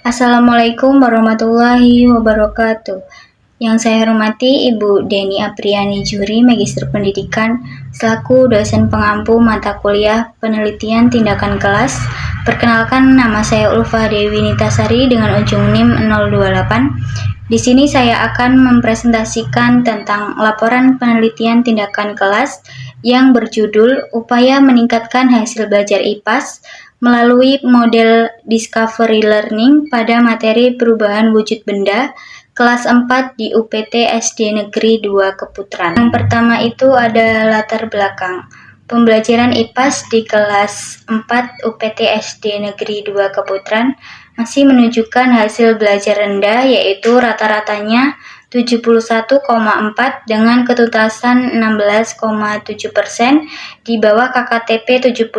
Assalamualaikum warahmatullahi wabarakatuh. Yang saya hormati Ibu Deni Apriani Juri, Magister Pendidikan, selaku dosen pengampu mata kuliah Penelitian Tindakan Kelas. Perkenalkan, nama saya Ulfa Dewi Nitasari dengan ujung NIM 028. Di sini saya akan mempresentasikan tentang laporan penelitian tindakan kelas yang berjudul Upaya Meningkatkan Hasil Belajar IPAS melalui model Discovery Learning pada materi perubahan wujud benda kelas 4 di UPT SD Negeri 2 Keputaran. Yang pertama itu ada latar belakang. Pembelajaran IPAS di kelas 4 UPT SD Negeri 2 Keputaran masih menunjukkan hasil belajar rendah, yaitu rata-ratanya 71,4 dengan ketuntasan 16,7% di bawah KKTP 75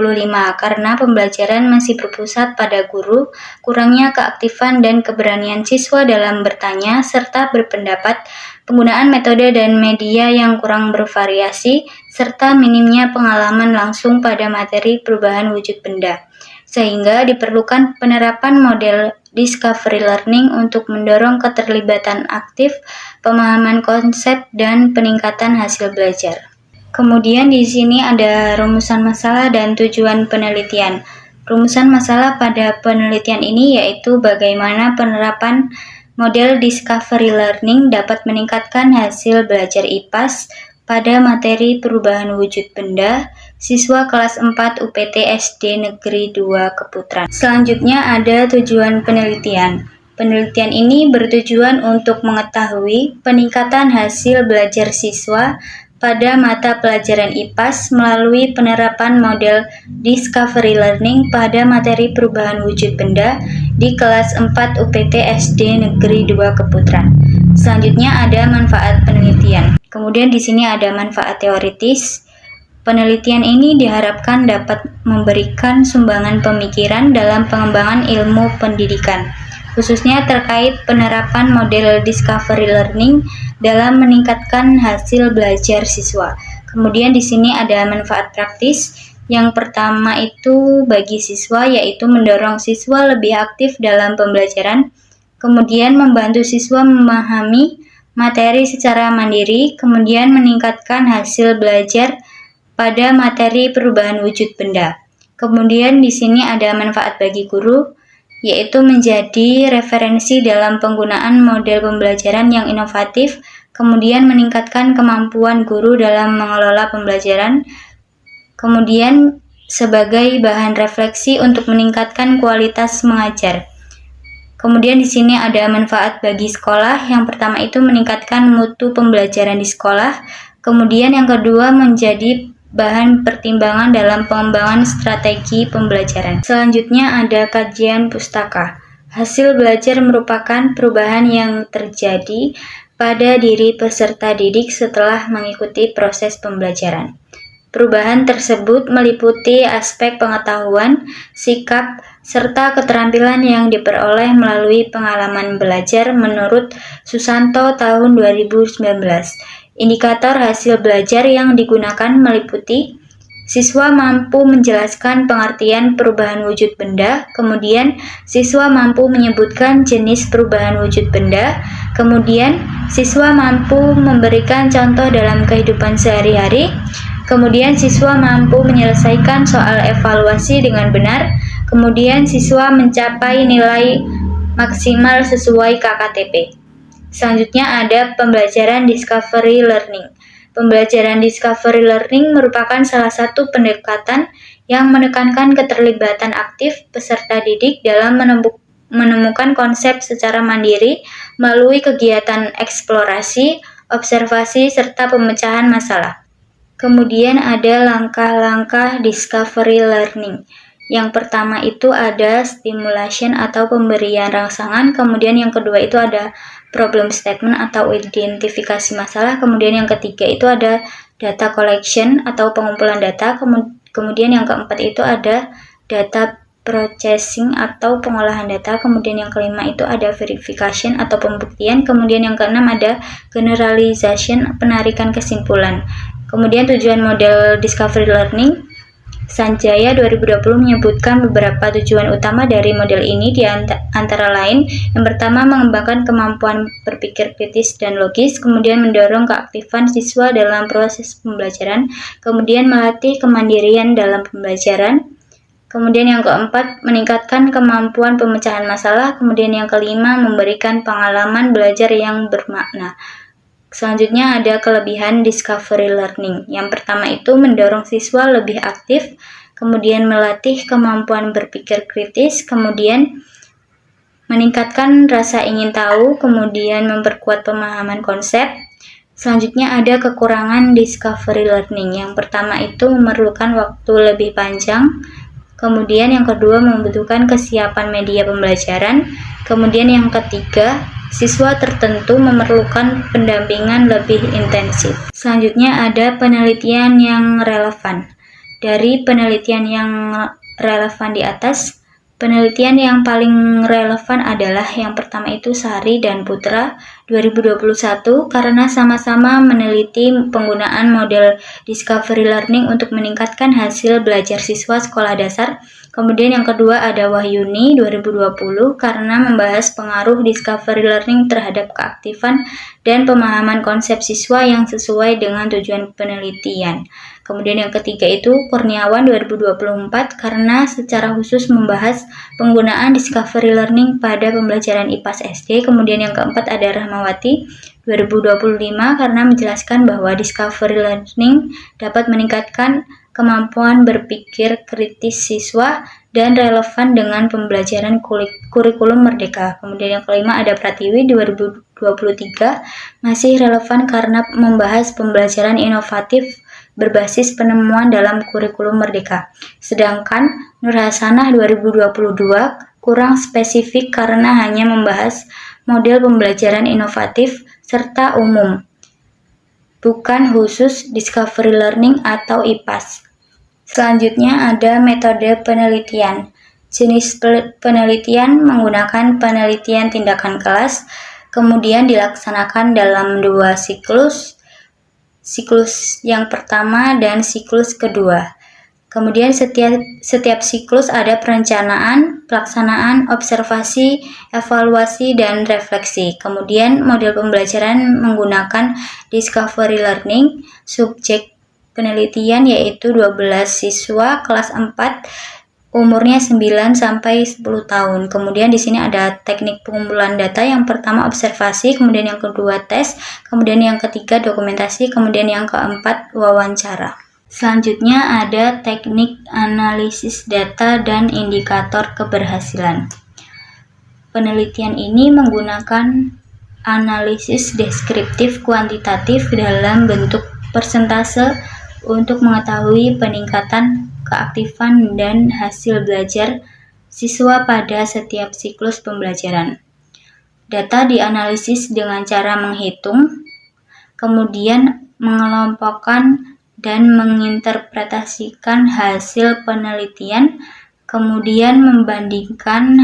karena pembelajaran masih berpusat pada guru, kurangnya keaktifan dan keberanian siswa dalam bertanya serta berpendapat, penggunaan metode dan media yang kurang bervariasi, serta minimnya pengalaman langsung pada materi perubahan wujud benda. Sehingga diperlukan penerapan model Discovery Learning untuk mendorong keterlibatan aktif, pemahaman konsep, dan peningkatan hasil belajar. Kemudian di sini ada rumusan masalah dan tujuan penelitian. Rumusan masalah pada penelitian ini yaitu bagaimana penerapan model Discovery Learning dapat meningkatkan hasil belajar IPAS pada materi perubahan wujud benda siswa kelas 4 UPT SD Negeri 2 Keputaran. Selanjutnya ada tujuan penelitian. Penelitian ini bertujuan untuk mengetahui peningkatan hasil belajar siswa pada mata pelajaran IPAS melalui penerapan model Discovery Learning pada materi perubahan wujud benda di kelas 4 UPT SD Negeri 2 Keputaran. Selanjutnya ada manfaat penelitian. Kemudian di sini ada manfaat teoritis. Penelitian ini diharapkan dapat memberikan sumbangan pemikiran dalam pengembangan ilmu pendidikan, khususnya terkait penerapan model Discovery Learning dalam meningkatkan hasil belajar siswa. Kemudian di sini ada manfaat praktis. Yang pertama itu bagi siswa, yaitu mendorong siswa lebih aktif dalam pembelajaran, kemudian membantu siswa memahami materi secara mandiri, kemudian meningkatkan hasil belajar pada materi perubahan wujud benda. Kemudian di sini ada manfaat bagi guru, yaitu menjadi referensi dalam penggunaan model pembelajaran yang inovatif, kemudian meningkatkan kemampuan guru dalam mengelola pembelajaran, kemudian sebagai bahan refleksi untuk meningkatkan kualitas mengajar. Kemudian di sini ada manfaat bagi sekolah. Yang pertama itu meningkatkan mutu pembelajaran di sekolah, kemudian yang kedua menjadi bahan pertimbangan dalam pengembangan strategi pembelajaran. Selanjutnya ada kajian pustaka. Hasil belajar merupakan perubahan yang terjadi pada diri peserta didik setelah mengikuti proses pembelajaran. Perubahan tersebut meliputi aspek pengetahuan, sikap, serta keterampilan yang diperoleh melalui pengalaman belajar menurut Susanto tahun 2019. Indikator hasil belajar yang digunakan meliputi siswa mampu menjelaskan pengertian perubahan wujud benda, kemudian siswa mampu menyebutkan jenis perubahan wujud benda, kemudian siswa mampu memberikan contoh dalam kehidupan sehari-hari, kemudian siswa mampu menyelesaikan soal evaluasi dengan benar, kemudian siswa mencapai nilai maksimal sesuai KKTP. Selanjutnya ada pembelajaran Discovery Learning. Pembelajaran Discovery Learning merupakan salah satu pendekatan yang menekankan keterlibatan aktif peserta didik dalam menemukan konsep secara mandiri melalui kegiatan eksplorasi, observasi, serta pemecahan masalah. Kemudian ada langkah-langkah Discovery Learning. Yang pertama itu ada stimulation atau pemberian rangsangan, kemudian yang kedua itu ada problem statement atau identifikasi masalah, kemudian yang ketiga itu ada data collection atau pengumpulan data, kemudian yang keempat itu ada data processing atau pengolahan data, kemudian yang kelima itu ada verification atau pembuktian, kemudian yang keenam ada generalization, penarikan kesimpulan. Kemudian tujuan model Discovery Learning. Sanjaya 2020 menyebutkan beberapa tujuan utama dari model ini, di antara lain, yang pertama mengembangkan kemampuan berpikir kritis dan logis, kemudian mendorong keaktifan siswa dalam proses pembelajaran, kemudian melatih kemandirian dalam pembelajaran, kemudian yang keempat meningkatkan kemampuan pemecahan masalah, kemudian yang kelima memberikan pengalaman belajar yang bermakna. Selanjutnya ada kelebihan discovery learning. Yang pertama itu mendorong siswa lebih aktif, kemudian melatih kemampuan berpikir kritis, kemudian meningkatkan rasa ingin tahu, kemudian memperkuat pemahaman konsep. Selanjutnya ada kekurangan discovery learning. Yang pertama itu memerlukan waktu lebih panjang, kemudian yang kedua membutuhkan kesiapan media pembelajaran, kemudian yang ketiga siswa tertentu memerlukan pendampingan lebih intensif. Selanjutnya ada penelitian yang relevan. Dari penelitian yang relevan di atas, penelitian yang paling relevan adalah yang pertama itu Sari dan Putra 2021 karena sama-sama meneliti penggunaan model discovery learning untuk meningkatkan hasil belajar siswa sekolah dasar. Kemudian yang kedua ada Wahyuni 2020 karena membahas pengaruh discovery learning terhadap keaktifan dan pemahaman konsep siswa yang sesuai dengan tujuan penelitian. Kemudian yang ketiga itu Kurniawan 2024 karena secara khusus membahas penggunaan discovery learning pada pembelajaran IPAS SD. Kemudian yang keempat ada Rahmawati 2025 karena menjelaskan bahwa discovery learning dapat meningkatkan kemampuan berpikir kritis siswa dan relevan dengan pembelajaran kurikulum merdeka. Kemudian yang kelima ada Pratiwi 2023 masih relevan karena membahas pembelajaran inovatif berbasis penemuan dalam kurikulum merdeka. Sedangkan Nur Hasanah 2022 kurang spesifik karena hanya membahas model pembelajaran inovatif serta umum, bukan khusus discovery learning atau IPAS. Selanjutnya ada metode penelitian. Jenis penelitian menggunakan penelitian tindakan kelas, kemudian dilaksanakan dalam 2 siklus yang pertama dan siklus kedua. Kemudian setiap siklus ada perencanaan, pelaksanaan, observasi, evaluasi, dan refleksi. Kemudian model pembelajaran menggunakan discovery learning, subjek penelitian yaitu 12 siswa kelas 4, umurnya 9 sampai 10 tahun. Kemudian di sini ada teknik pengumpulan data. Yang pertama observasi, kemudian yang kedua tes, kemudian yang ketiga dokumentasi, kemudian yang keempat wawancara. Selanjutnya ada teknik analisis data dan indikator keberhasilan. Penelitian ini menggunakan analisis deskriptif kuantitatif dalam bentuk persentase untuk mengetahui peningkatan keaktifan dan hasil belajar siswa pada setiap siklus pembelajaran. Data dianalisis dengan cara menghitung, kemudian mengelompokkan dan menginterpretasikan hasil penelitian, kemudian membandingkan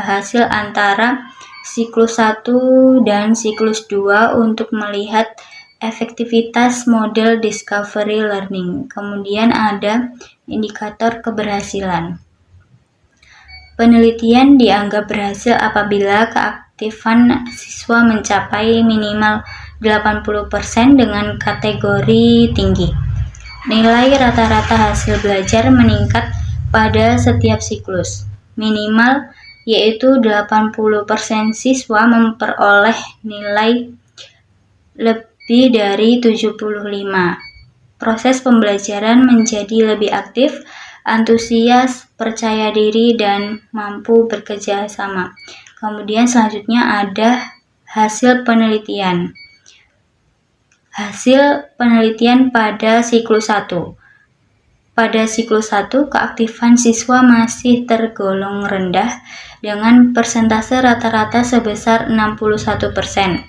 hasil antara siklus 1 dan siklus 2 untuk melihat efektivitas model discovery learning. Kemudian ada indikator keberhasilan. Penelitian dianggap berhasil apabila keaktifan siswa mencapai minimal 80% dengan kategori tinggi. Nilai rata-rata hasil belajar meningkat pada setiap siklus. Minimal yaitu 80% siswa memperoleh nilai lebih dari 75. Proses pembelajaran menjadi lebih aktif, antusias, percaya diri, dan mampu bekerja sama. Kemudian selanjutnya ada hasil penelitian. Hasil penelitian pada siklus 1. Pada siklus 1, keaktifan siswa masih tergolong rendah dengan persentase rata-rata sebesar 61%.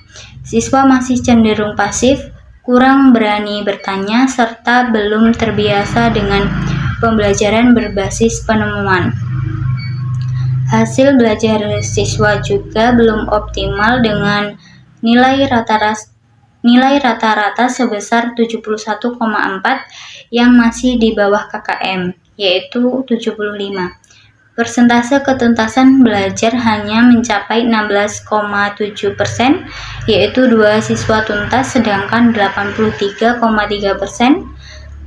Siswa masih cenderung pasif, kurang berani bertanya, serta belum terbiasa dengan pembelajaran berbasis penemuan. Hasil belajar siswa juga belum optimal dengan nilai nilai rata-rata sebesar 71,4 yang masih di bawah KKM, yaitu 75. Persentase ketuntasan belajar hanya mencapai 16,7%, yaitu 2 siswa tuntas, sedangkan 83,3%,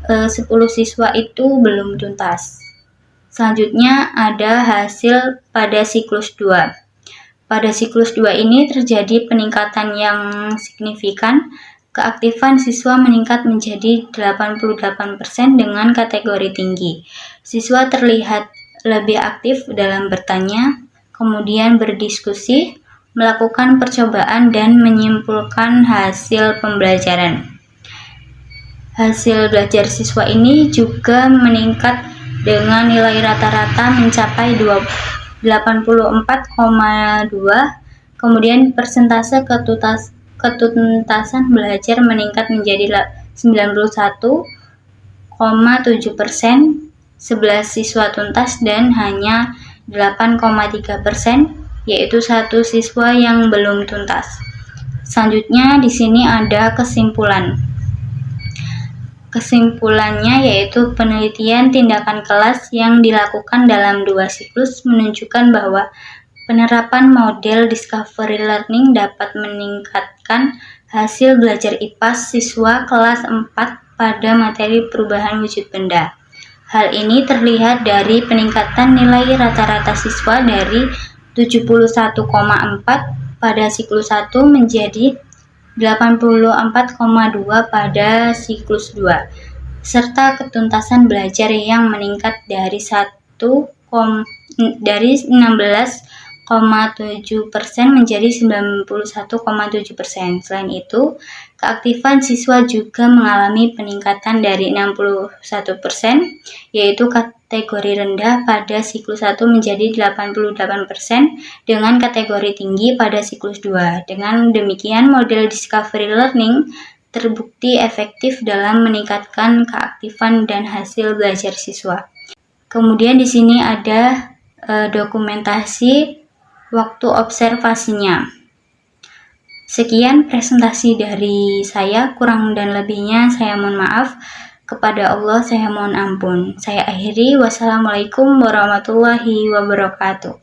10 siswa itu belum tuntas. Selanjutnya ada hasil pada siklus 2. Pada siklus 2 ini terjadi peningkatan yang signifikan. Keaktifan siswa meningkat menjadi 88% dengan kategori tinggi. Siswa terlihat lebih aktif dalam bertanya, kemudian berdiskusi, melakukan percobaan, dan menyimpulkan hasil pembelajaran. Hasil belajar siswa ini juga meningkat dengan nilai rata-rata mencapai 84,2, kemudian persentase ketuntasan belajar meningkat menjadi 91,7%, 11 siswa tuntas dan hanya 8,3%, yaitu 1 siswa yang belum tuntas. Selanjutnya di sini ada kesimpulan. Kesimpulannya yaitu penelitian tindakan kelas yang dilakukan dalam 2 siklus menunjukkan bahwa penerapan model discovery learning dapat meningkatkan hasil belajar IPA siswa kelas 4 pada materi perubahan wujud benda. Hal ini terlihat dari peningkatan nilai rata-rata siswa dari 71,4 pada siklus 1 menjadi 84,2 pada siklus 2, serta ketuntasan belajar yang meningkat dari 16,7% menjadi 91,7%. Selain itu, keaktifan siswa juga mengalami peningkatan dari 61%, yaitu kategori rendah pada siklus 1 menjadi 88% dengan kategori tinggi pada siklus 2. Dengan demikian, model discovery learning terbukti efektif dalam meningkatkan keaktifan dan hasil belajar siswa. Kemudian di sini ada dokumentasi waktu observasinya. Sekian presentasi dari saya, kurang dan lebihnya saya mohon maaf. Kepada Allah saya mohon ampun. Saya akhiri, wassalamualaikum warahmatullahi wabarakatuh.